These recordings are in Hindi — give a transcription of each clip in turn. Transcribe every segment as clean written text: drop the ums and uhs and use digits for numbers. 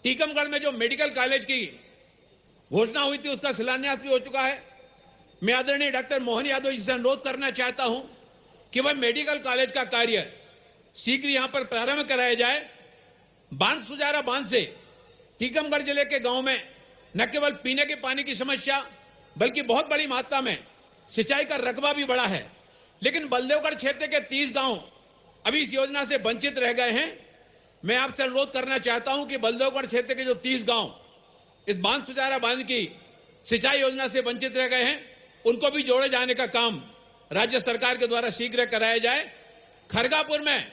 टीकमगढ़ में जो मेडिकल कॉलेज की घोषणा हुई थी उसका शिलान्यास भी हो चुका है। मैं आदरणीय डॉक्टर मोहन यादव जी से अनुरोध करना चाहता हूं कि वह मेडिकल कॉलेज का कार्य शीघ्र यहां पर प्रारंभ कराया जाए। बांध सुजारा बांध से टीकमगढ़ जिले के गांव में न केवल पीने के पानी की समस्या बल्कि बहुत बड़ी मात्रा में सिंचाई का रकबा भी बढ़ा है, लेकिन बलदेवगढ़ क्षेत्र के 30 गांव अभी इस योजना से वंचित रह गए हैं। मैं आपसे अनुरोध करना चाहता हूं कि बलदेवगढ़ क्षेत्र के जो 30 गांव इस बांध सुजारा बांध की सिंचाई योजना से वंचित रह गए हैं, उनको भी जोड़े जाने का काम राज्य सरकार के द्वारा शीघ्र कराया जाए। खरगापुर में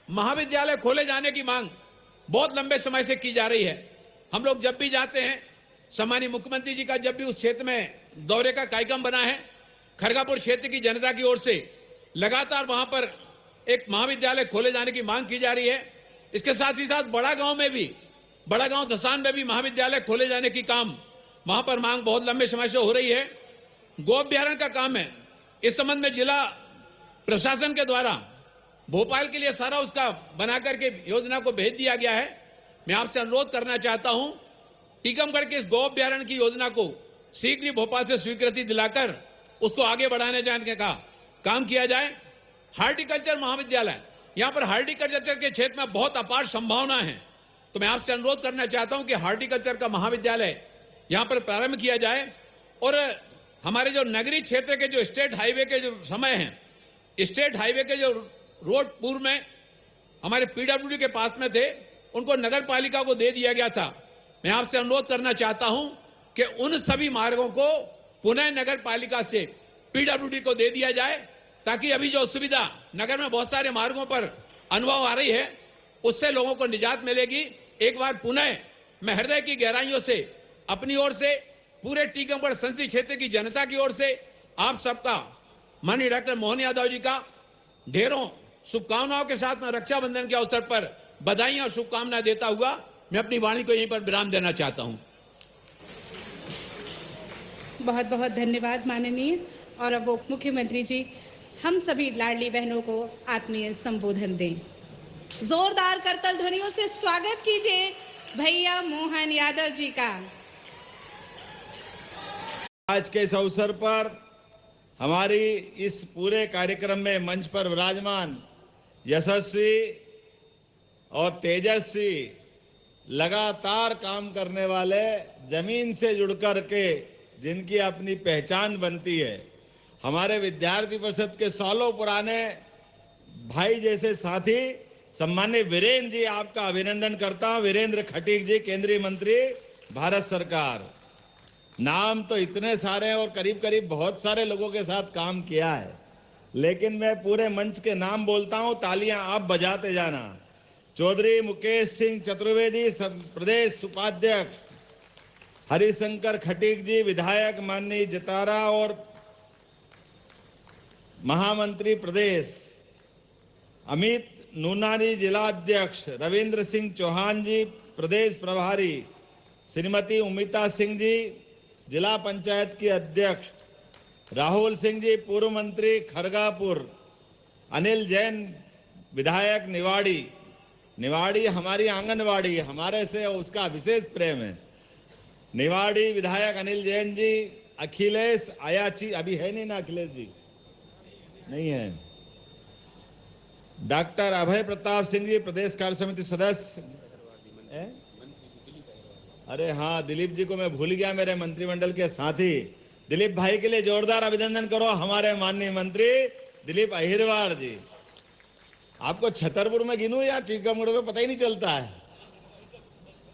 महाविद्यालय खोले जाने की मांग बहुत लंबे समय से की जा रही है। हम लोग जब भी जाते हैं, सम्मानीय मुख्यमंत्री जी का जब भी उस क्षेत्र में दौरे का कार्यक्रम बना है, खरगापुर क्षेत्र की जनता की ओर से लगातार वहां पर एक महाविद्यालय खोले जाने की मांग की जा रही है। इसके साथ ही साथ बड़ा गांव धसान में भी महाविद्यालय खोले जाने की काम वहां पर मांग बहुत लंबे समय से हो रही है। गो अभ्यारण्य का काम है, इस संबंध में जिला प्रशासन के द्वारा भोपाल के लिए सारा उसका बनाकर के योजना को भेज दिया गया है। मैं आपसे अनुरोध करना चाहता हूं, टीकमगढ़ के इस गो अभ्यारण्य की योजना को शीघ्र ही भोपाल से स्वीकृति दिलाकर उसको आगे बढ़ाने जाने का काम किया जाए। हार्टिकल्चर महाविद्यालय, यहां पर हार्टिकल्चर के क्षेत्र में बहुत अपार संभावना है, तो मैं आपसे अनुरोध करना चाहता हूं कि हार्टिकल्चर का महाविद्यालय यहां पर प्रारंभ किया जाए। और हमारे जो नगरीय क्षेत्र के जो स्टेट हाईवे के जो समय हैं, स्टेट हाईवे के जो रोड पूर्व में हमारे पीडब्ल्यूडी के पास में थे, उनको नगर पालिका को दे दिया गया था। मैं आपसे अनुरोध करना चाहता हूं कि उन सभी मार्गों को पुनः नगर पालिका से पीडब्ल्यूडी को दे दिया जाए, ताकि अभी जो सुविधा नगर में बहुत सारे मार्गों पर अनुभव आ रही है, उससे लोगों को निजात मिलेगी। एक बार पुनः मैं हृदय की गहराइयों से अपनी ओर से, पूरे टीकमगढ़ संसदीय क्षेत्र की जनता की ओर से आप सबका, माननीय डॉक्टर मोहन यादव जी का ढेरों शुभकामनाओं के साथ में रक्षाबंधन के अवसर पर बधाई और शुभकामनाएं देता हुआ मैं अपनी वाणी को यहीं पर विराम देना चाहता हूं। बहुत बहुत धन्यवाद माननीय। और अब वो मुख्यमंत्री जी हम सभी लाडली बहनों को आत्मीय संबोधन दें। जोरदार करतल ध्वनियों से स्वागत कीजिए भैया मोहन यादव जी का। आज के इस अवसर पर हमारी इस पूरे कार्यक्रम में मंच पर विराजमान यशस्वी और तेजस्वी लगातार काम करने वाले, जमीन से जुड़कर के जिनकी अपनी पहचान बनती है, हमारे विद्यार्थी परिषद के सालों पुराने भाई जैसे साथी सम्मानित वीरेंद्र जी, आपका अभिनंदन करता हूं। वीरेंद्र खटीक जी, केंद्रीय मंत्री भारत सरकार। नाम तो इतने सारे हैं और करीब करीब बहुत सारे लोगों के साथ काम किया है, लेकिन मैं पूरे मंच के नाम बोलता हूं, तालियां आप बजाते जाना। चौधरी मुकेश सिंह चतुर्वेदी प्रदेश उपाध्यक्ष, हरिशंकर खटीक जी विधायक माननीय जतारा और महामंत्री प्रदेश, अमित नूनानी जिला अध्यक्ष, रविंद्र सिंह चौहान जी प्रदेश प्रभारी, श्रीमती उमिता सिंह जी जिला पंचायत की अध्यक्ष, राहुल सिंह जी पूर्व मंत्री खरगापुर, अनिल जैन विधायक निवाड़ी हमारी आंगनवाड़ी, हमारे से उसका विशेष प्रेम है। निवाड़ी विधायक अनिल जैन जी, अखिलेश आयाची अभी है नहीं ना, अखिलेश जी नहीं है, डॉक्टर अभय प्रताप सिंह जी प्रदेश कार्य समिति सदस्य, अरे हाँ दिलीप जी को मैं भूल गया, मेरे मंत्रिमंडल के साथी। दिलीप भाई के लिए जोरदार अभिनंदन करो, हमारे माननीय मंत्री दिलीप अहिरवार जी। आपको छतरपुर में गिनूं या टीकमगढ़ में पता ही नहीं चलता है।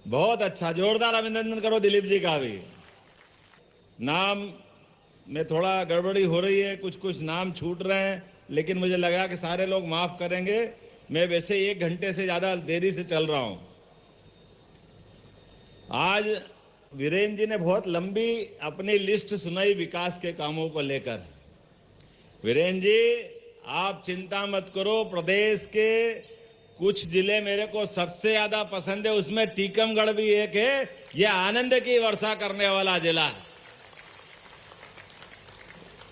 बहुत अच्छा, जोरदार अभिनंदन करो दिलीप जी का भी। नाम में थोड़ा गड़बड़ी हो रही है, कुछ नाम छूट रहे हैं, लेकिन मुझे लगा कि सारे लोग माफ करेंगे। मैं वैसे 1 घंटे से ज्यादा देरी से चल रहा हूं। आज वीरेंद्र जी ने बहुत लंबी अपनी लिस्ट सुनाई विकास के कामों को लेकर। वीरेंद्र जी आप चिंता मत करो, प्रदेश के कुछ जिले मेरे को सबसे ज्यादा पसंद है, उसमें टीकमगढ़ भी एक है। यह आनंद की वर्षा करने वाला जिला है।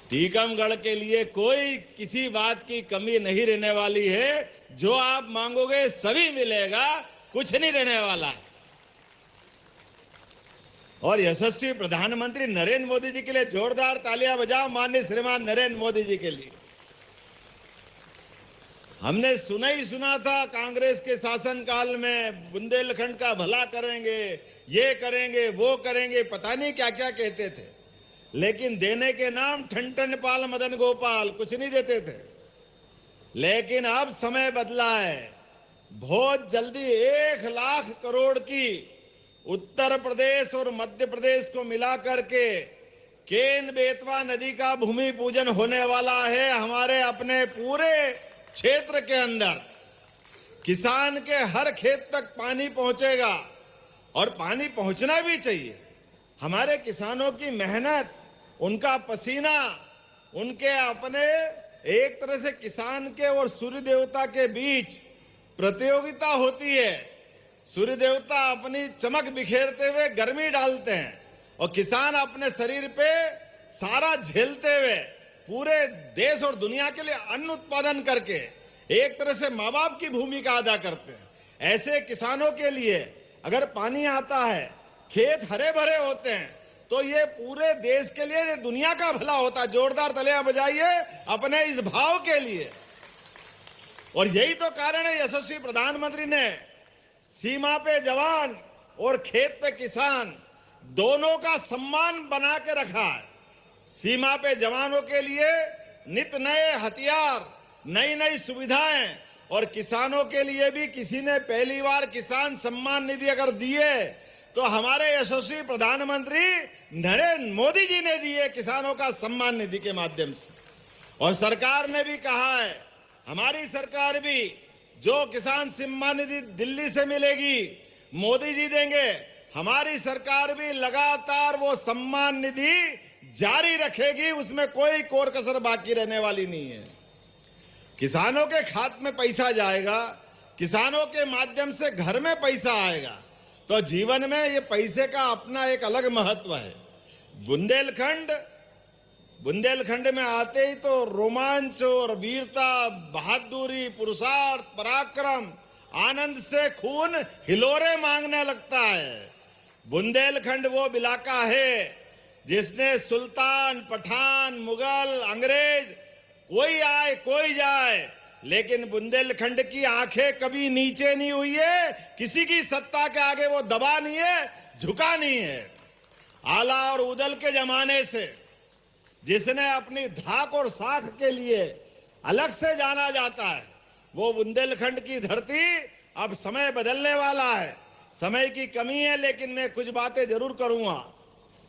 टीकमगढ़ के लिए कोई किसी बात की कमी नहीं रहने वाली है। जो आप मांगोगे सभी मिलेगा, कुछ नहीं रहने वाला है। और यशस्वी प्रधानमंत्री नरेंद्र मोदी जी के लिए जोरदार तालियां बजाओ, माननीय श्रीमान नरेंद्र मोदी जी के लिए। हमने सुना ही सुना था कांग्रेस के शासनकाल में बुंदेलखंड का भला करेंगे, ये करेंगे, वो करेंगे, पता नहीं क्या क्या कहते थे, लेकिन देने के नाम ठन पाल मदन गोपाल, कुछ नहीं देते थे। लेकिन अब समय बदला है, बहुत जल्दी 1 लाख करोड़ की उत्तर प्रदेश और मध्य प्रदेश को मिलाकर के केन बेतवा नदी का भूमि पूजन होने वाला है। हमारे अपने पूरे क्षेत्र के अंदर किसान के हर खेत तक पानी पहुंचेगा और पानी पहुंचना भी चाहिए। हमारे किसानों की मेहनत, उनका पसीना, उनके अपने, एक तरह से किसान के और सूर्य देवता के बीच प्रतियोगिता होती है। सूर्य देवता अपनी चमक बिखेरते हुए गर्मी डालते हैं और किसान अपने शरीर पे सारा झेलते हुए पूरे देश और दुनिया के लिए अन्न उत्पादन करके एक तरह से माँ बाप की भूमिका अदा करते हैं। ऐसे किसानों के लिए अगर पानी आता है, खेत हरे भरे होते हैं, तो ये पूरे देश के लिए, ये दुनिया का भला होता है। जोरदार तालियां बजाइए अपने इस भाव के लिए। और यही तो कारण है यशस्वी प्रधानमंत्री ने सीमा पे जवान और खेत पे किसान दोनों का सम्मान बना के रखा है। सीमा पे जवानों के लिए नित नए हथियार, नई नई सुविधाएं, और किसानों के लिए भी किसी ने पहली बार किसान सम्मान निधि अगर दिए तो हमारे यशस्वी प्रधानमंत्री नरेंद्र मोदी जी ने दिए किसानों का सम्मान निधि के माध्यम से। और सरकार ने भी कहा है, हमारी सरकार भी, जो किसान सम्मान निधि दिल्ली से मिलेगी मोदी जी देंगे, हमारी सरकार भी लगातार वो सम्मान निधि जारी रखेगी, उसमें कोई कोर कसर बाकी रहने वाली नहीं है। किसानों के खाते में पैसा जाएगा, किसानों के माध्यम से घर में पैसा आएगा, तो जीवन में ये पैसे का अपना एक अलग महत्व है। बुंदेलखंड में आते ही तो रोमांच और वीरता, बहादुरी, पुरुषार्थ, पराक्रम, आनंद से खून हिलोरे मांगने लगता है। बुंदेलखंड वो इलाका है जिसने सुल्तान, पठान, मुगल, अंग्रेज, कोई आए कोई जाए, लेकिन बुंदेलखंड की आंखें कभी नीचे नहीं हुई है। किसी की सत्ता के आगे वो दबा नहीं है, झुका नहीं है। आला और उदल के जमाने से जिसने अपनी धाक और साख के लिए अलग से जाना जाता है, वो बुंदेलखंड की धरती, अब समय बदलने वाला है। समय की कमी है, लेकिन मैं कुछ बातें जरूर करूंगा।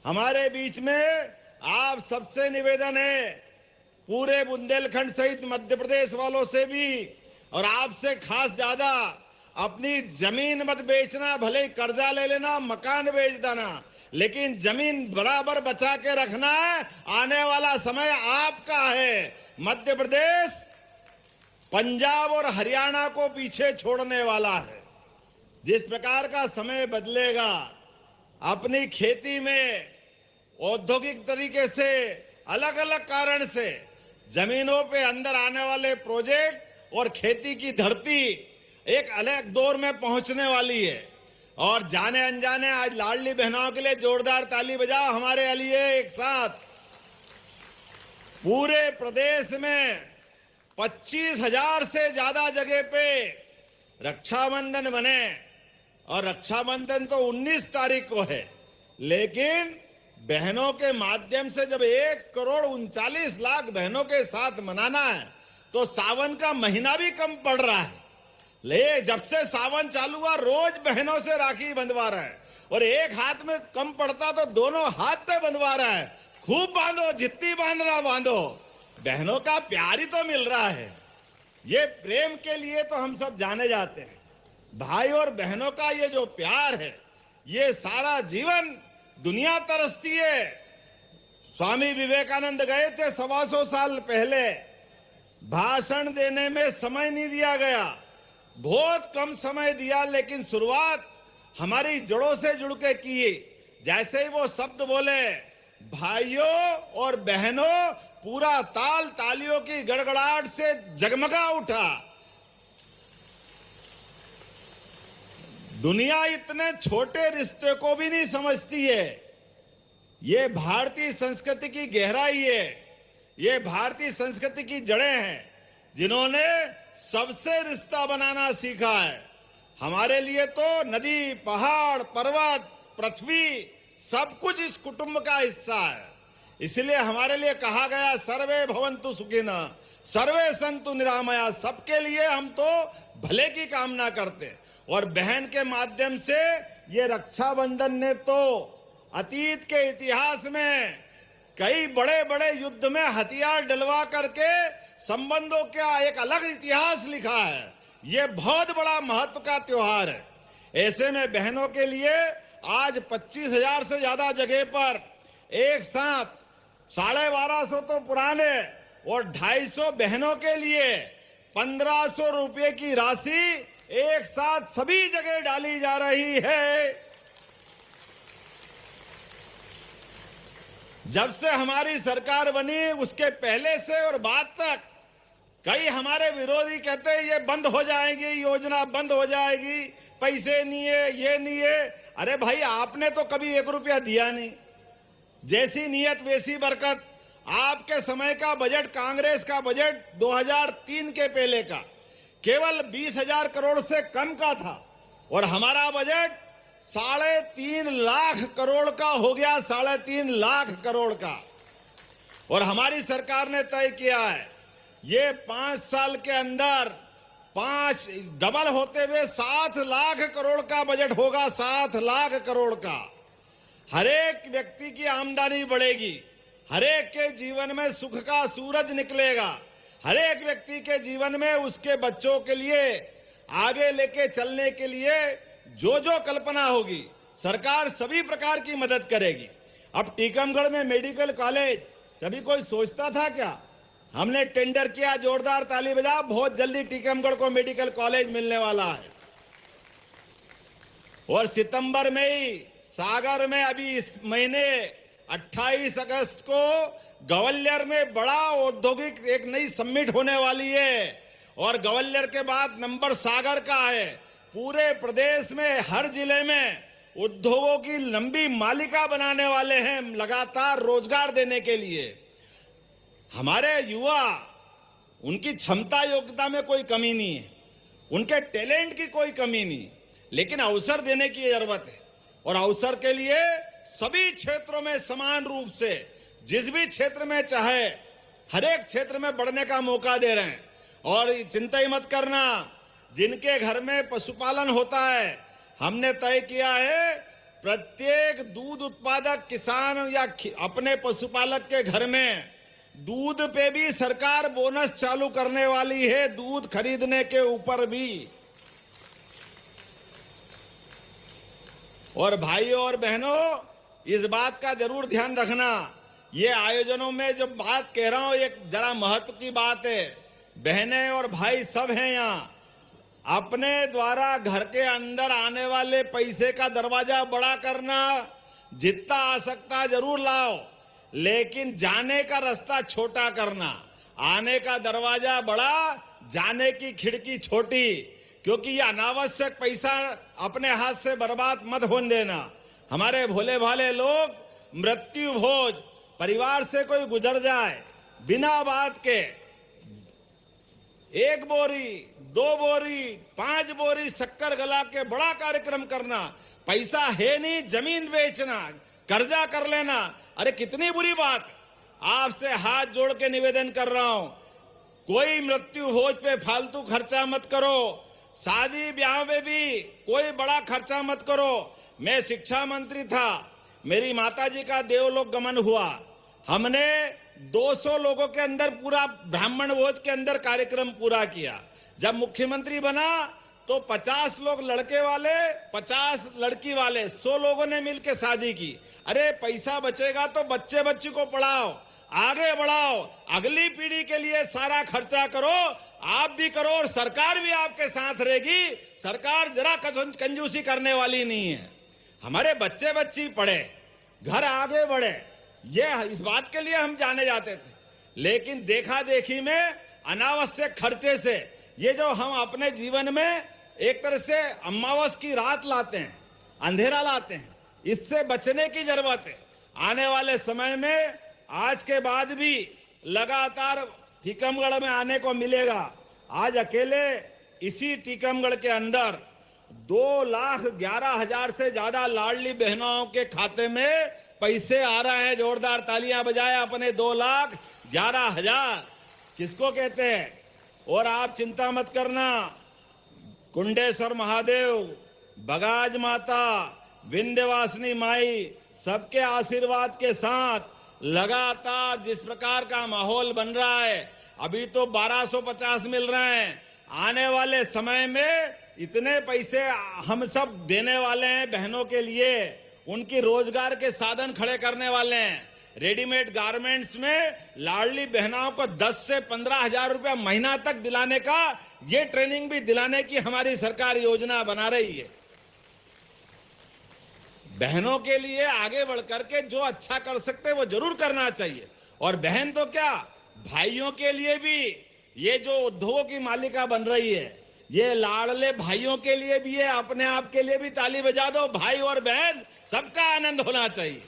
हमारे बीच में आप सबसे निवेदन है, पूरे बुंदेलखंड सहित मध्य प्रदेश वालों से भी, और आपसे खास ज्यादा, अपनी जमीन मत बेचना, भले ही कर्जा ले लेना, मकान बेच देना, लेकिन जमीन बराबर बचा के रखना है। आने वाला समय आपका है। मध्य प्रदेश पंजाब और हरियाणा को पीछे छोड़ने वाला है। जिस प्रकार का समय बदलेगा, अपनी खेती में औद्योगिक तरीके से, अलग अलग कारण से जमीनों पे अंदर आने वाले प्रोजेक्ट और खेती की धरती एक अलग दौर में पहुंचने वाली है। और जाने अनजाने आज लाडली बहनों के लिए जोरदार ताली बजाओ हमारे लिए एक साथ। पूरे प्रदेश में 25,000 से ज्यादा जगह पे रक्षाबंधन बने, और रक्षाबंधन तो 19 तारीख को है, लेकिन बहनों के माध्यम से जब 1,39,00,000 बहनों के साथ मनाना है, तो सावन का महीना भी कम पड़ रहा है। ले जब से सावन चालू हुआ, रोज बहनों से राखी बंधवा रहा है, और एक हाथ में कम पड़ता तो दोनों हाथ पे बंधवा रहा है। खूब बांधो, जितनी बांधना बांधो, बहनों का प्यार ही तो मिल रहा है। ये प्रेम के लिए तो हम सब जाने जाते हैं। भाई और बहनों का ये जो प्यार है, ये सारा जीवन दुनिया तरसती है। स्वामी विवेकानंद गए थे 125 साल पहले, भाषण देने में समय नहीं दिया गया, बहुत कम समय दिया, लेकिन शुरुआत हमारी जड़ों से जुड़ के की। जैसे ही वो शब्द बोले, भाइयों और बहनों, पूरा ताल तालियों की गड़गड़ाहट से जगमगा उठा। दुनिया इतने छोटे रिश्ते को भी नहीं समझती है। ये भारतीय संस्कृति की गहराई है, ये भारतीय संस्कृति की जड़ें हैं, जिन्होंने सबसे रिश्ता बनाना सीखा है। हमारे लिए तो नदी, पहाड़, पर्वत, पृथ्वी सब कुछ इस कुटुंब का हिस्सा है। इसलिए हमारे लिए कहा गया सर्वे भवन्तु सुखिनः, सर्वे सन्तु निरामया। सबके लिए हम तो भले की कामना करते हैं। और बहन के माध्यम से ये रक्षाबंधन ने तो अतीत के इतिहास में कई बड़े बड़े युद्ध में हथियार डलवा करके संबंधों का एक अलग इतिहास लिखा है। ये बहुत बड़ा महत्व का त्योहार है। ऐसे में बहनों के लिए आज 25,000 से ज्यादा जगह पर एक साथ 1250 तो पुराने और 250 बहनों के लिए 1500 रुपए की राशि एक साथ सभी जगह डाली जा रही है। जब से हमारी सरकार बनी उसके पहले से और बाद तक कई हमारे विरोधी कहते हैं ये बंद हो जाएगी, योजना बंद हो जाएगी, पैसे नहीं है, ये नहीं है। अरे भाई, आपने तो कभी 1 रुपया दिया नहीं। जैसी नीयत वैसी बरकत। आपके समय का बजट, कांग्रेस का बजट 2003 के पहले का केवल 20,000 करोड़ से कम का था और हमारा बजट 3.5 लाख करोड़ का हो गया, 3.5 लाख करोड़ का। और हमारी सरकार ने तय किया है ये 5 साल के अंदर 5 डबल होते हुए 7 लाख करोड़ का बजट होगा, 7 लाख करोड़ का। हर एक व्यक्ति की आमदनी बढ़ेगी, हर एक के जीवन में सुख का सूरज निकलेगा, हर एक व्यक्ति के जीवन में उसके बच्चों के लिए आगे लेके चलने के लिए जो जो कल्पना होगी सरकार सभी प्रकार की मदद करेगी। अब टीकमगढ़ में मेडिकल कॉलेज कभी कोई सोचता था क्या? हमने टेंडर किया, जोरदार ताली बजाओ, बहुत जल्दी टीकमगढ़ को मेडिकल कॉलेज मिलने वाला है। और सितंबर में ही सागर में अभी इस महीने 28 अगस्त को ग्वालियर में बड़ा औद्योगिक एक नई समिट होने वाली है और ग्वालियर के बाद नंबर सागर का है। पूरे प्रदेश में हर जिले में उद्योगों की लंबी मालिका बनाने वाले हैं, लगातार रोजगार देने के लिए। हमारे युवा, उनकी क्षमता योग्यता में कोई कमी नहीं है, उनके टैलेंट की कोई कमी नहीं, लेकिन अवसर देने की जरूरत है। और अवसर के लिए सभी क्षेत्रों में समान रूप से जिस भी क्षेत्र में चाहे हर एक क्षेत्र में बढ़ने का मौका दे रहे हैं। और चिंता ही मत करना, जिनके घर में पशुपालन होता है, हमने तय किया है प्रत्येक दूध उत्पादक किसान या अपने पशुपालक के घर में दूध पे भी सरकार बोनस चालू करने वाली है, दूध खरीदने के ऊपर भी। और भाइयों और बहनों, इस बात का जरूर ध्यान रखना, ये आयोजनों में जो बात कह रहा हूं एक जरा महत्व की बात है। बहनें और भाई सब हैं यहाँ। अपने द्वारा घर के अंदर आने वाले पैसे का दरवाजा बड़ा करना, जितना आ सकता जरूर लाओ, लेकिन जाने का रास्ता छोटा करना। आने का दरवाजा बड़ा, जाने की खिड़की छोटी, क्योंकि ये अनावश्यक पैसा अपने हाथ से बर्बाद मत होने देना। हमारे भोले भाले लोग मृत्यु भोज, परिवार से कोई गुजर जाए बिना बात के 1 बोरी, 2 बोरी, 5 बोरी शक्कर गला के बड़ा कार्यक्रम करना, पैसा है नहीं, जमीन बेचना, कर्जा कर लेना। अरे कितनी बुरी बात। आपसे हाथ जोड़ के निवेदन कर रहा हूं, कोई मृत्यु भोज पे फालतू खर्चा मत करो, शादी ब्याह में भी कोई बड़ा खर्चा मत करो। मैं शिक्षा मंत्री था, मेरी माताजी का देवलोक गमन हुआ, हमने 200 लोगों के अंदर पूरा ब्राह्मण भोज के अंदर कार्यक्रम पूरा किया। जब मुख्यमंत्री बना तो 50 लोग लड़के वाले, 50 लड़की वाले, 100 लोगों ने मिलकर शादी की। अरे पैसा बचेगा तो बच्चे बच्ची को पढ़ाओ, आगे बढ़ाओ, अगली पीढ़ी के लिए सारा खर्चा करो, आप भी करो और सरकार भी आपके साथ रहेगी। सरकार जरा कंजूसी करने वाली नहीं है। हमारे बच्चे बच्ची पढ़े, घर आगे बढ़े, ये इस बात के लिए हम जाने जाते थे। लेकिन देखा देखी में अनावश्यक खर्चे से ये जो हम अपने जीवन में एक तरह से अमावस की रात लाते हैं, अंधेरा लाते हैं। इससे बचने की जरूरत है। आने वाले समय में आज के बाद भी लगातार टीकमगढ़ में आने को मिलेगा। आज अकेले इसी टीकमगढ़ के अंदर 2,11,000 से ज्यादा लाडली बहनों के खाते में पैसे आ रहे हैं। जोरदार तालियां बजाएं अपने 2,11,000 किसको कहते हैं। और आप चिंता मत करना, कुंडेश्वर महादेव, बगाज माता, विंध्यवासिनी माई सबके आशीर्वाद के साथ लगातार जिस प्रकार का माहौल बन रहा है, अभी तो 1250 मिल रहे हैं। आने वाले समय में इतने पैसे हम सब देने वाले हैं बहनों के लिए, उनकी रोजगार के साधन खड़े करने वाले हैं। रेडीमेड गारमेंट्स में लाडली बहनों को 10 से 15,000 रुपया महीना तक दिलाने का, ये ट्रेनिंग भी दिलाने की हमारी सरकार योजना बना रही है। बहनों के लिए आगे बढ़ करके जो अच्छा कर सकते हैं वो जरूर करना चाहिए। और बहन तो क्या, भाइयों के लिए भी ये जो उद्योगों की मालिका बन रही है, ये लाडले भाइयों के लिए भी है। अपने आप के लिए भी ताली बजा दो। भाई और बहन सबका आनंद होना चाहिए।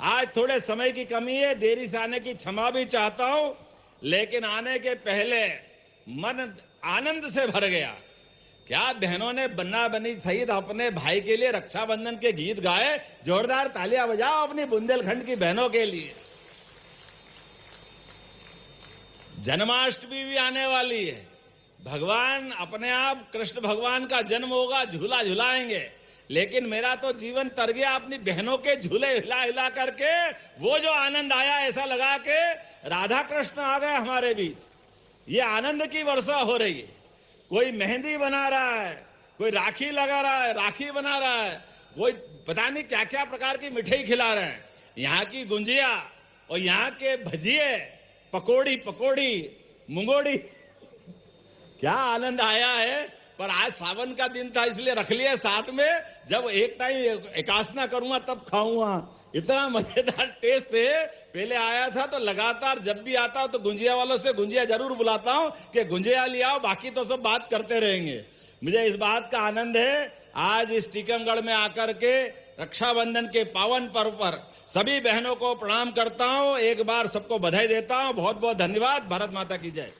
आज थोड़े समय की कमी है, देरी से आने की क्षमा भी चाहता हूं, लेकिन आने के पहले मन आनंद से भर गया। क्या बहनों ने बन्ना बनी सहित अपने भाई के लिए रक्षाबंधन के गीत गाए। जोरदार तालियां बजाओ अपनी बुंदेलखंड की बहनों के लिए। जन्माष्टमी भी आने वाली है। भगवान अपने आप, कृष्ण भगवान का जन्म होगा, झूला झुलाएंगे। लेकिन मेरा तो जीवन तर गया अपनी बहनों के झूले हिला हिला करके। वो जो आनंद आया, ऐसा लगा के राधा कृष्ण आ गए हमारे बीच। ये आनंद की वर्षा हो रही है। कोई मेहंदी बना रहा है, कोई राखी लगा रहा है, राखी बना रहा है, कोई पता नहीं क्या क्या प्रकार की मिठाई खिला रहे हैं। यहाँ की गुंजिया और यहाँ के भजिए, पकोड़ी, मुंगोड़ी, क्या आनंद आया है। पर आज सावन का दिन था इसलिए रख लिया साथ में। जब एक टाइम एकासना करूंगा तब खाऊंगा। इतना मजेदार टेस्ट है। पहले आया था तो लगातार जब भी आता हूं तो गुंजिया वालों से गुंजिया जरूर बुलाता हूं कि गुंजिया ले आओ, बाकी तो सब बात करते रहेंगे। मुझे इस बात का आनंद है आज इस टीकमगढ़ में आकर के रक्षाबंधन के पावन पर्व पर सभी बहनों को प्रणाम करता हूं। एक बार सबको बधाई देता हूं। बहुत बहुत धन्यवाद। भारत माता की जय।